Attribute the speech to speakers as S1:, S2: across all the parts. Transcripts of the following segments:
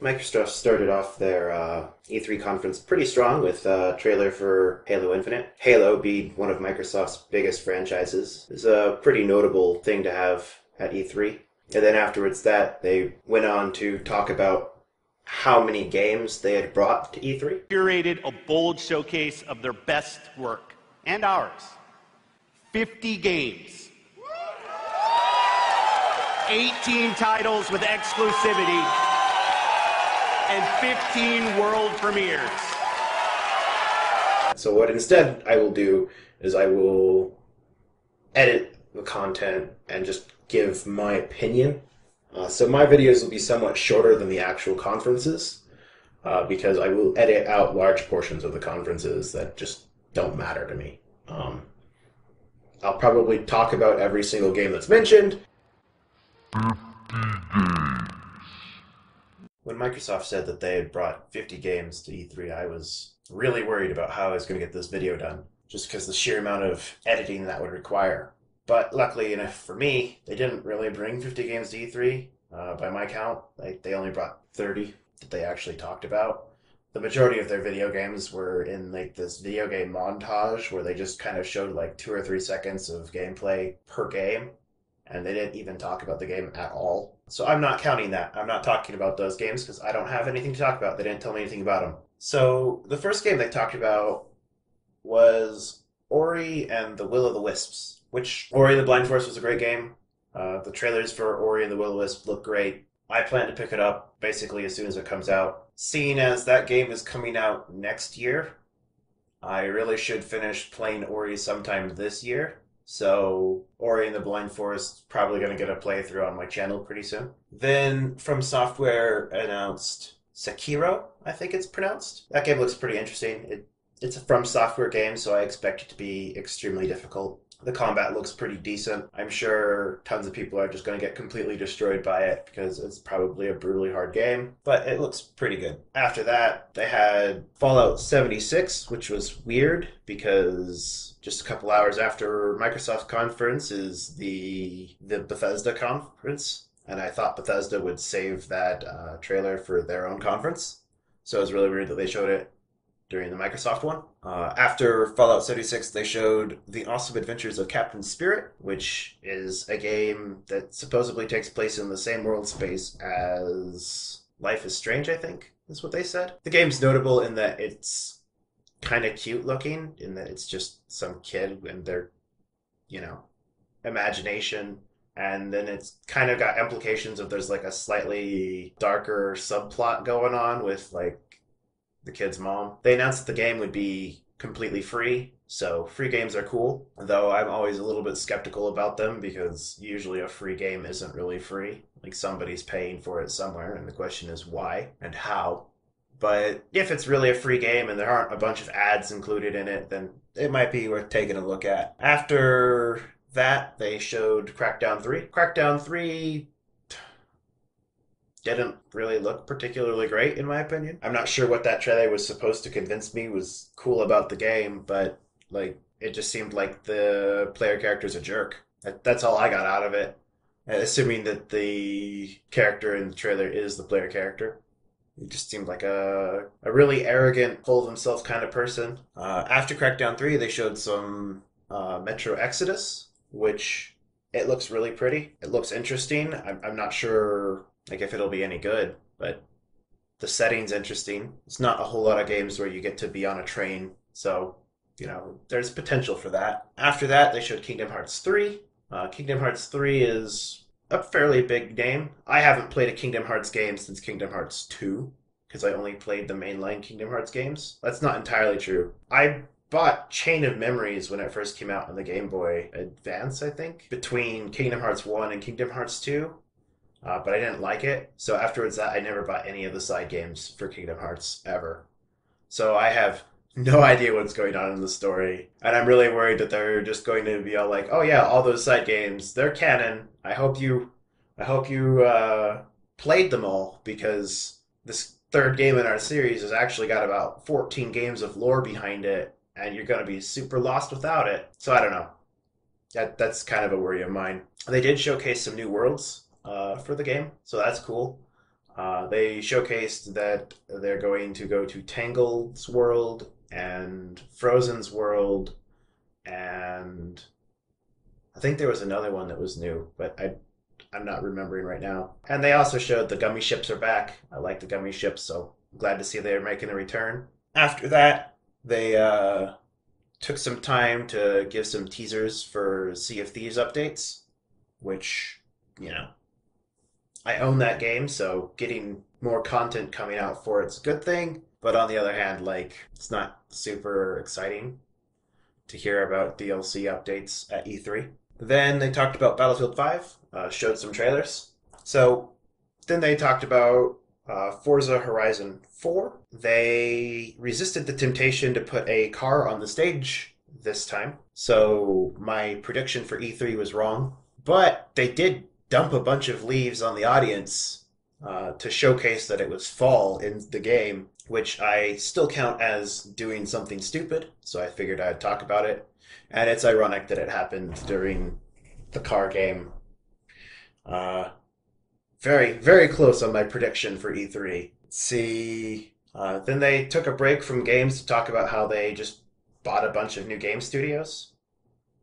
S1: Microsoft started off their E3 conference pretty strong with a trailer for Halo Infinite. Halo, being one of Microsoft's biggest franchises, is a pretty notable thing to have at E3. And then afterwards that, they went on to talk about how many games they had brought to E3.
S2: Curated a bold showcase of their best work, and ours. 50 games. 18 titles with exclusivity. And 15 world premieres.
S1: So what instead I will do is I will edit the content and just give my opinion. So my videos will be somewhat shorter than the actual conferences because I will edit out large portions of the conferences that just don't matter to me. I'll probably talk about every single game that's mentioned. When Microsoft said that they had brought 50 games to E3, I was really worried about how I was going to get this video done, just because the sheer amount of editing that would require. But luckily enough for me, they didn't really bring 50 games to E3. By my count, they only brought 30 that they actually talked about. The majority of their video games were in this video game montage where they just kind of showed 2 or 3 seconds of gameplay per game, and they didn't even talk about the game at all. So I'm not counting that. I'm not talking about those games because I don't have anything to talk about. They didn't tell me anything about them. So the first game they talked about was Ori and the Will of the Wisps, which Ori and the Blind Forest was a great game. The trailers for Ori and the Will of the Wisps look great. I plan to pick it up basically as soon as it comes out. Seeing as that game is coming out next year, I really should finish playing Ori sometime this year. So Ori and the Blind Forest probably going to get a playthrough on my channel pretty soon. Then From Software announced Sekiro, I think it's pronounced. That game looks pretty interesting. It's a From Software game, so I expect it to be extremely difficult. The combat looks pretty decent. I'm sure tons of people are just going to get completely destroyed by it because it's probably a brutally hard game, but it looks pretty good. After that, they had Fallout 76, which was weird because just a couple hours after Microsoft's conference is the Bethesda conference, and I thought Bethesda would save that trailer for their own conference, so it was really weird that they showed it during the Microsoft one. After Fallout 76, they showed The Awesome Adventures of Captain Spirit, which is a game that supposedly takes place in the same world space as Life is Strange, I think, is what they said. The game's notable in that it's kind of cute looking, in that it's just some kid and their, imagination. And then it's kind of got implications of there's a slightly darker subplot going on with the kid's mom. They announced that the game would be completely free, so free games are cool, though I'm always a little bit skeptical about them because usually a free game isn't really free. Somebody's paying for it somewhere, and the question is why and how. But if it's really a free game and there aren't a bunch of ads included in it, then it might be worth taking a look at. After that, they showed Crackdown 3. Crackdown 3 didn't really look particularly great, in my opinion. I'm not sure what that trailer was supposed to convince me was cool about the game, but, it just seemed like the player character's a jerk. That's all I got out of it, assuming that the character in the trailer is the player character. He just seemed like a really arrogant, full of himself kind of person. After Crackdown 3, they showed some Metro Exodus, which it looks really pretty. It looks interesting. I'm not sure if it'll be any good, but the setting's interesting. It's not a whole lot of games where you get to be on a train, so, there's potential for that. After that, they showed Kingdom Hearts 3. Kingdom Hearts 3 is a fairly big name. I haven't played a Kingdom Hearts game since Kingdom Hearts 2, because I only played the mainline Kingdom Hearts games. That's not entirely true. I bought Chain of Memories when it first came out on the Game Boy Advance, I think, between Kingdom Hearts 1 and Kingdom Hearts 2. But I didn't like it. So afterwards that, I never bought any of the side games for Kingdom Hearts ever. So I have no idea what's going on in the story. And I'm really worried that they're just going to be all oh yeah, all those side games, they're canon. I hope you played them all, because this third game in our series has actually got about 14 games of lore behind it, and you're going to be super lost without it. So I don't know. That's kind of a worry of mine. They did showcase some new worlds for the game, so that's cool. They showcased that they're going to go to Tangled's world and Frozen's world, and I think there was another one that was new, but I'm not remembering right now. And they also showed the gummy ships are back. I like the gummy ships, so I'm glad to see they're making a return. After that, they took some time to give some teasers for Sea of Thieves updates, which, you know, I own that game, so getting more content coming out for it's a good thing. But on the other hand, like, it's not super exciting to hear about DLC updates at E3. Then they talked about Battlefield 5, showed some trailers. So then they talked about Forza Horizon 4. They resisted the temptation to put a car on the stage this time. So my prediction for E3 was wrong. But they did dump a bunch of leaves on the audience to showcase that it was fall in the game, which I still count as doing something stupid. So I figured I'd talk about it. And it's ironic that it happened during the car game. Very, very close on my prediction for E3. Let's see. Then they took a break from games to talk about how they just bought a bunch of new game studios,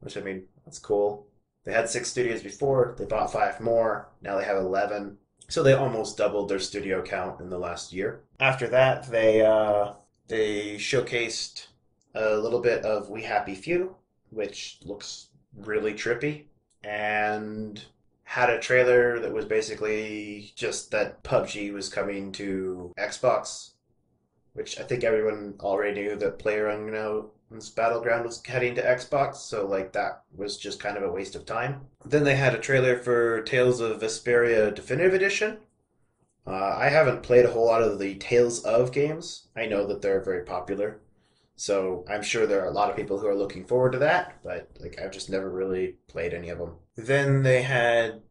S1: which, I mean, that's cool. They had 6 studios before, they bought 5 more, now they have 11. So they almost doubled their studio count in the last year. After that, they showcased a little bit of We Happy Few, which looks really trippy, and had a trailer that was basically just that PUBG was coming to Xbox, which I think everyone already knew that PlayerUnknown's Battleground was heading to Xbox, so like that was just kind of a waste of time. Then they had a trailer for Tales of Vesperia Definitive Edition. I haven't played a whole lot of the Tales of games. I know that they're very popular, so I'm sure there are a lot of people who are looking forward to that, but like I've just never really played any of them. Then they had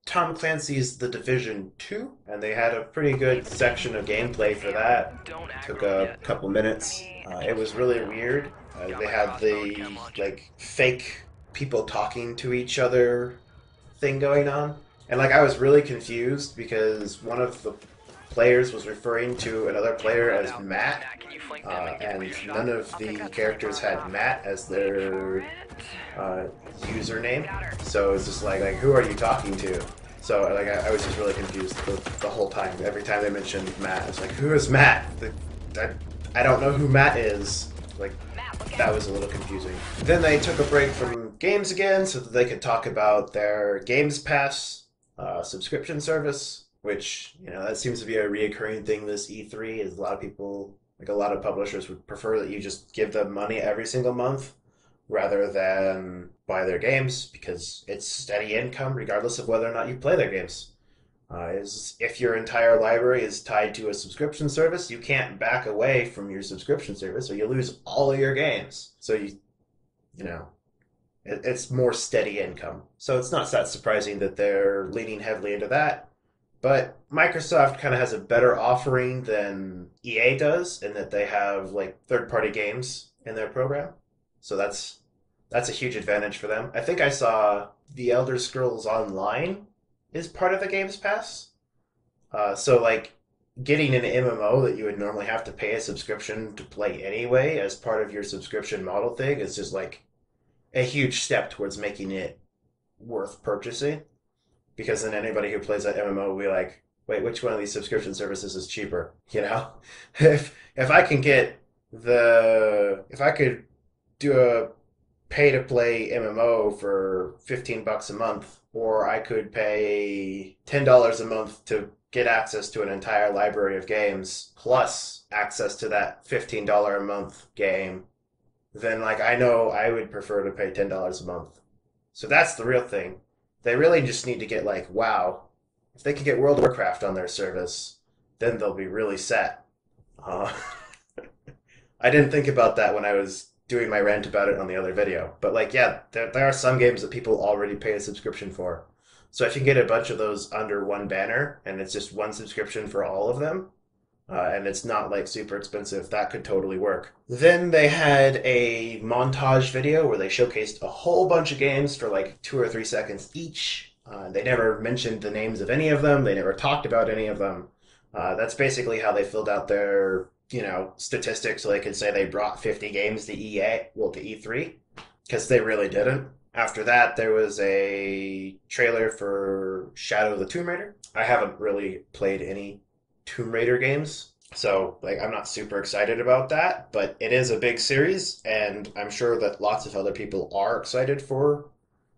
S1: Tom Clancy's The Division 2, and they had a pretty good section of gameplay for that. Took a couple minutes. It was really weird. They had the like fake people talking to each other thing going on, and like I was really confused because one of the players was referring to another player as Matt, and none of the characters had Matt as their username. So it's just like who are you talking to? So like I was just really confused the whole time. Every time they mentioned Matt, it's like who is Matt? I don't know who Matt is. Like that was a little confusing. Then they took a break from games again so that they could talk about their Games Pass subscription service, which, you know, that seems to be a reoccurring thing this E3 is a lot of people, like a lot of publishers would prefer that you just give them money every single month rather than buy their games because it's steady income regardless of whether or not you play their games. If your entire library is tied to a subscription service, you can't back away from your subscription service or you lose all of your games. So you know, it's more steady income. So it's not that surprising that they're leaning heavily into that. But Microsoft kind of has a better offering than EA does in that they have like third-party games in their program. So that's a huge advantage for them. I think I saw The Elder Scrolls Online is part of the Games Pass. So like getting an MMO that you would normally have to pay a subscription to play anyway as part of your subscription model thing is just like a huge step towards making it worth purchasing. Because then anybody who plays that MMO will be like, wait, which one of these subscription services is cheaper? You know, if I can get if I could do a pay to play MMO for $15 a month, or I could pay $10 a month to get access to an entire library of games plus access to that $15 a month game, then like I know I would prefer to pay $10 a month. So that's the real thing. They really just need to get like, wow, if they could get World of Warcraft on their service, then they'll be really set. Uh, I didn't think about that when I was doing my rant about it on the other video. But like, yeah, there are some games that people already pay a subscription for. So if you can get a bunch of those under one banner, and it's just one subscription for all of them, and it's not like super expensive, that could totally work. Then they had a montage video where they showcased a whole bunch of games for like 2 or 3 seconds each. They never mentioned the names of any of them. They never talked about any of them. That's basically how they filled out their, statistics so they could say they brought 50 games to to E3, because they really didn't. After that, there was a trailer for Shadow of the Tomb Raider. I haven't really played any Tomb Raider games, so like I'm not super excited about that, but it is a big series, and I'm sure that lots of other people are excited for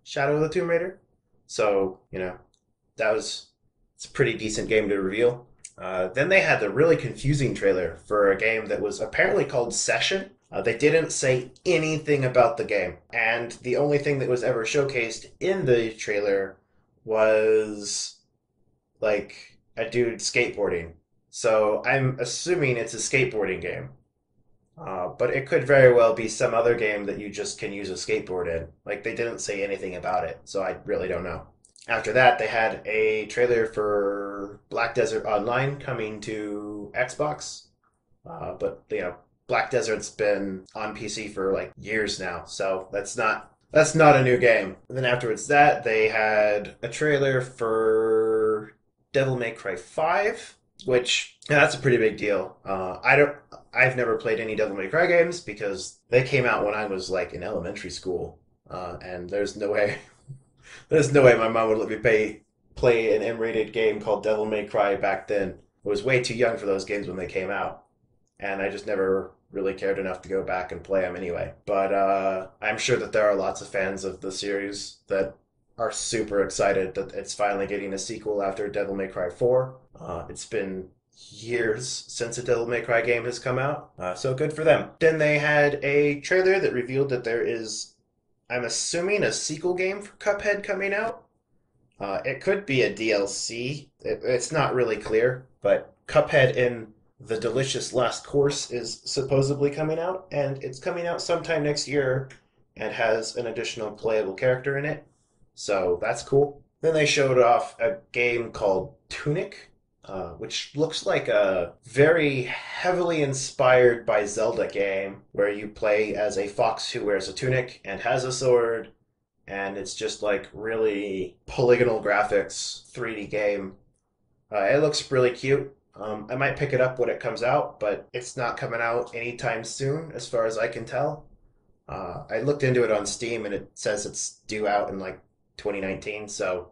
S1: Shadow of the Tomb Raider. So, that was it's a pretty decent game to reveal. Then they had the really confusing trailer for a game that was apparently called Session. They didn't say anything about the game, and the only thing that was ever showcased in the trailer was like a dude skateboarding. So I'm assuming it's a skateboarding game. But it could very well be some other game that you just can use a skateboard in. Like, they didn't say anything about it, so I really don't know. After that, they had a trailer for Black Desert Online coming to Xbox. But, Black Desert's been on PC for like years now, so that's not a new game. And then afterwards that, they had a trailer for Devil May Cry 5, which that's a pretty big deal. I've never played any Devil May Cry games because they came out when I was like in elementary school, and there's no way my mom would let me play an M-rated game called Devil May Cry back then. I was way too young for those games when they came out, and I just never really cared enough to go back and play them anyway. But I'm sure that there are lots of fans of the series that are super excited that it's finally getting a sequel after Devil May Cry 4. It's been years since a Devil May Cry game has come out, so good for them. Then they had a trailer that revealed that there is, I'm assuming, a sequel game for Cuphead coming out. It could be a DLC. It's not really clear, but Cuphead in The Delicious Last Course is supposedly coming out, and it's coming out sometime next year and has an additional playable character in it. So that's cool. Then they showed off a game called Tunic, which looks like a very heavily inspired by Zelda game where you play as a fox who wears a tunic and has a sword, and it's just like really polygonal graphics, 3D game. It looks really cute. I might pick it up when it comes out, but it's not coming out anytime soon, as far as I can tell. I looked into it on Steam, and it says it's due out in like 2019, so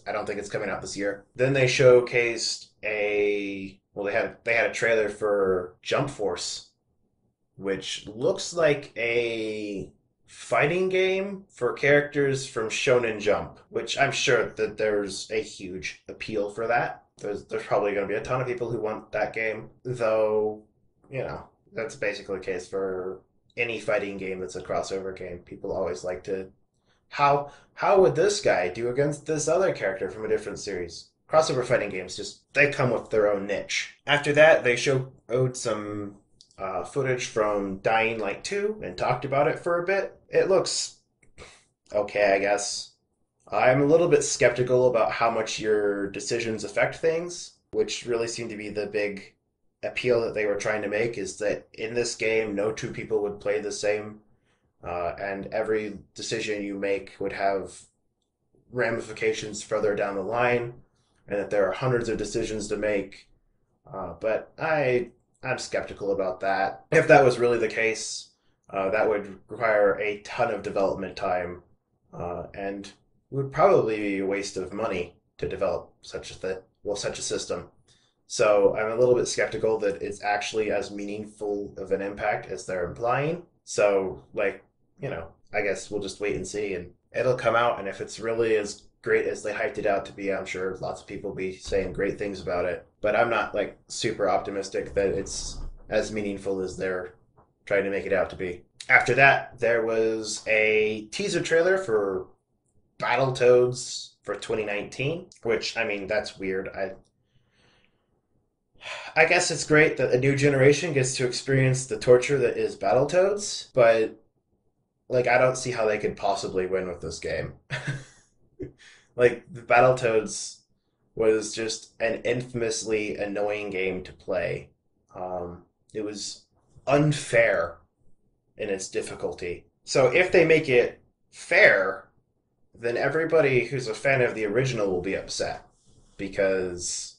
S1: I don't think it's coming out this year. Then they showcased they had a trailer for Jump Force, which looks like a fighting game for characters from Shonen Jump, which I'm sure that there's a huge appeal for that. There's probably going to be a ton of people who want that game, though, that's basically the case for any fighting game that's a crossover game. People always like to how would this guy do against this other character from a different series? Crossover fighting games they come with their own niche. After that, they showed some footage from Dying Light 2 and talked about it for a bit. It looks okay, I guess. I'm a little bit skeptical about how much your decisions affect things, which really seemed to be the big appeal that they were trying to make, is that in this game, no two people would play the same, and every decision you make would have ramifications further down the line, and that there are hundreds of decisions to make. But I'm skeptical about that. If that was really the case, that would require a ton of development time, and would probably be a waste of money to develop such a system. So I'm a little bit skeptical that it's actually as meaningful of an impact as they're implying. So, I guess we'll just wait and see, and it'll come out, and if it's really as great as they hyped it out to be, I'm sure lots of people will be saying great things about it. But I'm not super optimistic that it's as meaningful as they're trying to make it out to be. After that, there was a teaser trailer for Battletoads for 2019, which, I mean, that's weird. I guess it's great that a new generation gets to experience the torture that is Battletoads, but I don't see how they could possibly win with this game. The Battletoads was just an infamously annoying game to play. It was unfair in its difficulty. So if they make it fair, then everybody who's a fan of the original will be upset, because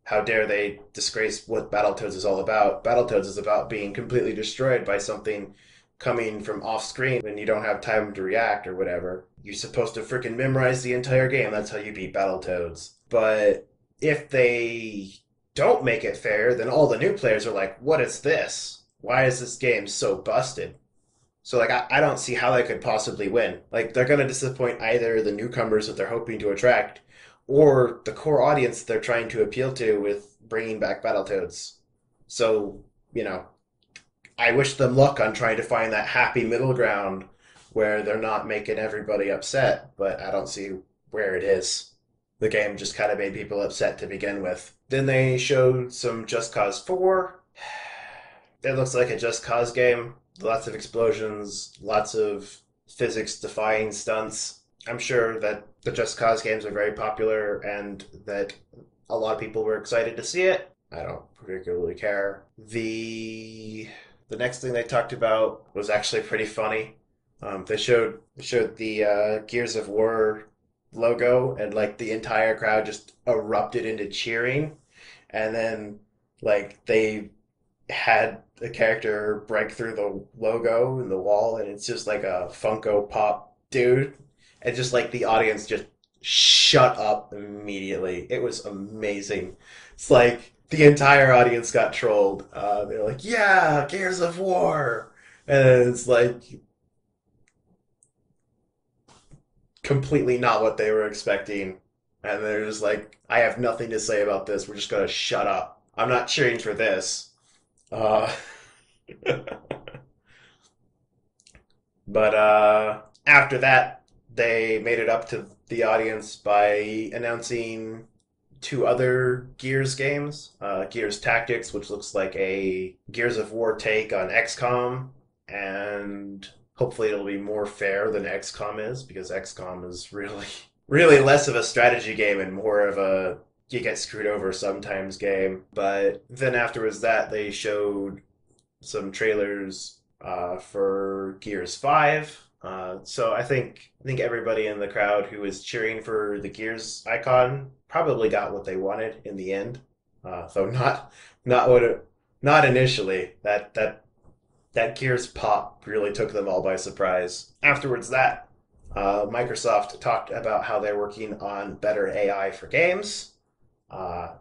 S1: how dare they disgrace what Battletoads is all about. Battletoads is about being completely destroyed by something coming from off screen when you don't have time to react or whatever. You're supposed to freaking memorize the entire game. That's how you beat Battletoads. But if they don't make it fair, then all the new players are like, what is this? Why is this game so busted? So, like, I don't see how they could possibly win. Like, they're going to disappoint either the newcomers that they're hoping to attract or the core audience they're trying to appeal to with bringing back Battletoads. So, you know, I wish them luck on trying to find that happy middle ground where they're not making everybody upset, but I don't see where it is. The game just kind of made people upset to begin with. Then they showed some Just Cause 4. It looks like a Just Cause game. Lots of explosions, lots of physics-defying stunts. I'm sure that the Just Cause games are very popular and that a lot of people were excited to see it. I don't particularly care. The next thing they talked about was actually pretty funny. They showed the Gears of War logo, and like the entire crowd just erupted into cheering, and then like they had a character break through the logo in the wall, and it's just like a Funko Pop dude, and just like the audience just shut up immediately. It was amazing. It's like the entire audience got trolled. They're like, "Yeah, Gears of War," and it's like completely not what they were expecting. And they're just like, "I have nothing to say about this. We're just gonna shut up. I'm not cheering for this." Uh, but after that, they made it up to the audience by announcing two other Gears games. Gears Tactics, which looks like a Gears of War take on XCOM, and hopefully it'll be more fair than XCOM is, because XCOM is really, really less of a strategy game and more of a you get screwed over sometimes game. But then afterwards that, they showed some trailers for Gears 5. So I think everybody in the crowd who was cheering for the Gears icon probably got what they wanted in the end. Though not what it, not initially. That Gears pop really took them all by surprise. Afterwards that, Microsoft talked about how they're working on better AI for games,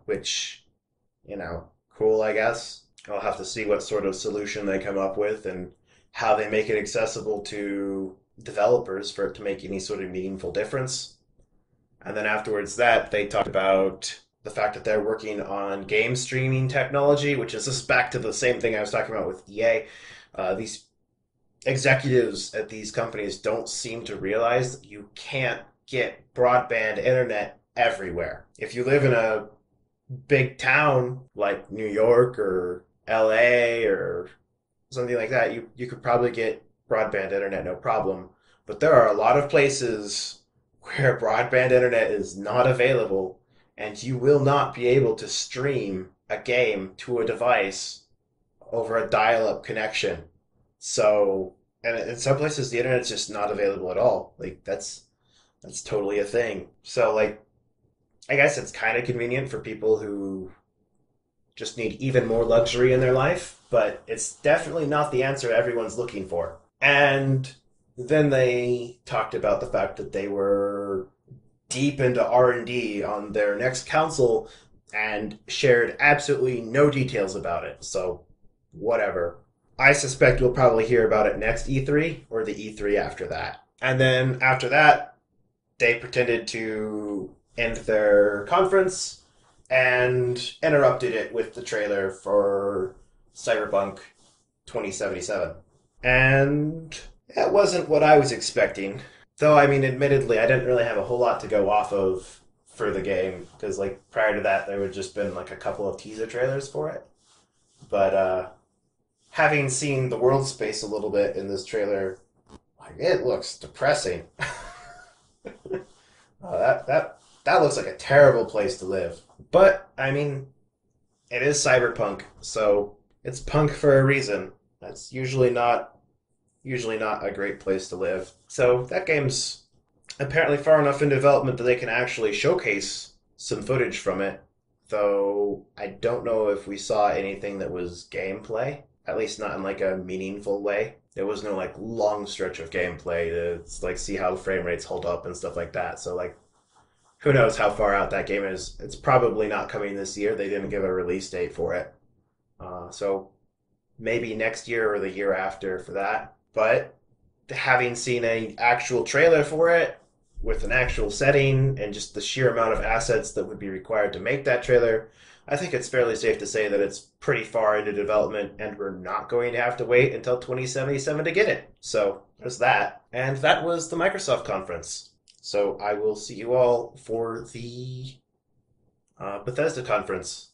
S1: which, cool, I guess. I'll have to see what sort of solution they come up with and how they make it accessible to developers for it to make any sort of meaningful difference. And then afterwards that, they talked about the fact that they're working on game streaming technology, which is this back to the same thing I was talking about with EA. These executives at these companies don't seem to realize that you can't get broadband internet everywhere. If you live in a big town like New York or LA or something like that, you could probably get broadband internet no problem. But there are a lot of places where broadband internet is not available, and you will not be able to stream a game to a device over a dial-up connection. So, and in some places the internet's just not available at all. Like that's totally a thing. So like I guess it's kind of convenient for people who just need even more luxury in their life, but it's definitely not the answer everyone's looking for. And then they talked about the fact that they were deep into R&D on their next console and shared absolutely no details about it. So, whatever. I suspect we'll probably hear about it next E3 or the E3 after that. And then after that, they pretended to end their conference and interrupted it with the trailer for Cyberpunk 2077. And that wasn't what I was expecting. Though, I mean, admittedly, I didn't really have a whole lot to go off of for the game, because, like, prior to that, there had just been, like, a couple of teaser trailers for it. But, having seen the world space a little bit in this trailer, like, it looks depressing. That looks like a terrible place to live. But, I mean, it is cyberpunk, so it's punk for a reason. That's usually not a great place to live. So that game's apparently far enough in development that they can actually showcase some footage from it. though I don't know if we saw anything that was gameplay, at least not in like a meaningful way. There was no like long stretch of gameplay to like see how the frame rates hold up and stuff like that. So like who knows how far out that game is. It's probably not coming this year. They didn't give a release date for it. So maybe next year or the year after for that. But having seen a actual trailer for it with an actual setting and just the sheer amount of assets that would be required to make that trailer, I think it's fairly safe to say that it's pretty far into development and we're not going to have to wait until 2077 to get it. So there's that. And that was the Microsoft conference. So I will see you all for the Bethesda conference.